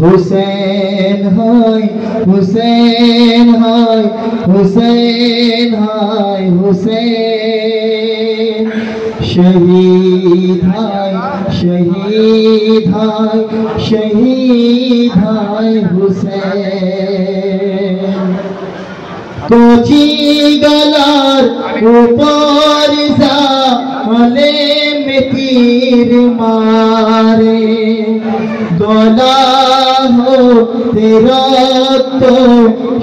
हुसैन हाय हुसैन हाय हुसैन हाय हुसैन शहीद हाय शहीद हाय शहीद हाय हुसैन कोची गलार ऊपर जाले में तीर मारे गला हो तेरा तो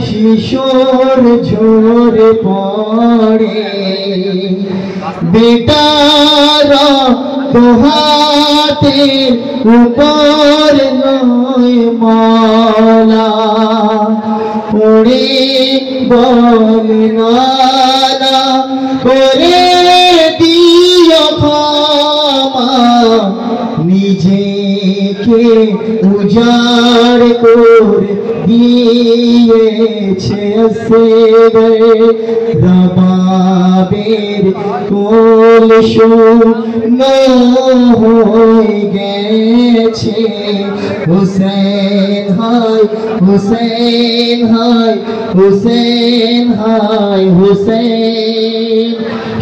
शिशोर झोर पड़े बेटारा तो हाथेर ऊपर नय मौला पड़े बलनाना करे दियो क्षमा निजेके उजाड़ कर दिएছে আসগর রবাবের কোল শূন্য হয়ে গেছে হুসেন হায় হুসেন হায় হুসেন হায় হুসেন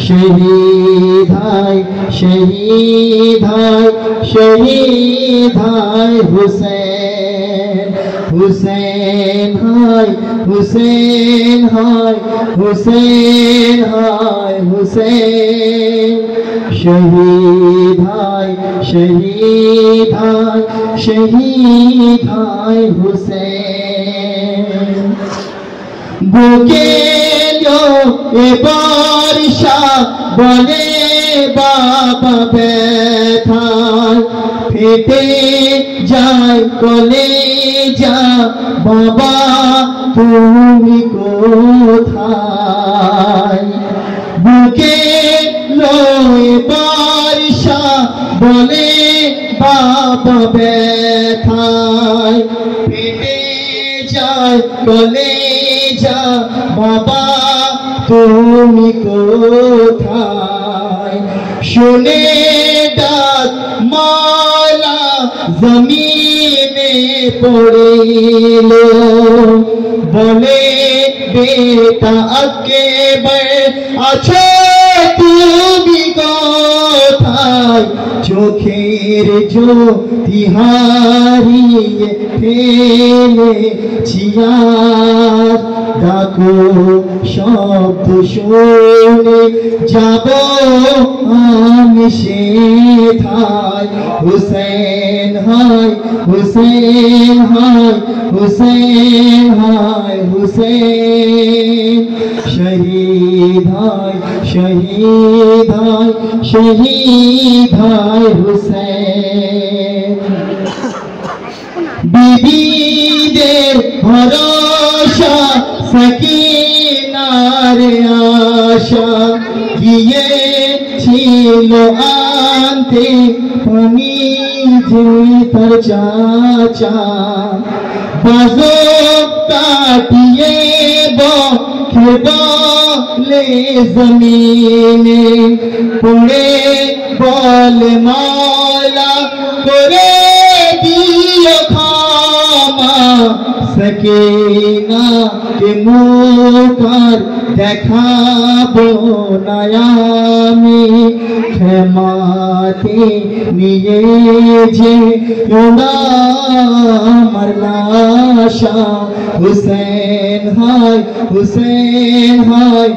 শহীদ হায় শহীদ হায় শহীদ হায় হুসেন হুসেন হায় হুসেন হায় হুসেন হায় হুসেন শহীদ হায় শহীদ হায় শহীদ হায় হুসেন বুকে এবার বলে বাবা ব্যথায় ফেটে যায় কলেজা বাবা তুমি কোথায় বুকে লয়ে বারিশা বলে বাবা ব্যথায় ফেটে যায় কলেজা বাবা তুমি কোথায় শুনে ডাক মালা জমিনে পড়িল বলে বেটা আকেবার আছো তুমি কোথায় চোখের জ্যোতি হারিয়ে ফেলেছি আর ডাকো শব্দ শুনে যাব আমি সেথায় হুসেন হায় হুসেন হায় হুসেন হায় হুসেন শহীদ হায় শহীদ হায় শহীদ হায় হুসেন বিবিদের ভরসা সকিনার আশা গিয়েছিল আনতে পানি যে তার চাচা বাজো কাটিয়ে বলে জমিনে পড়ে বল মাওলা করে দিও ক্ষমা সকিনা কে মুখার দেখাবো না আমি ক্ষমাতে নিয়ে যে আমার লাশা হুসেন হায় হুসেন হায়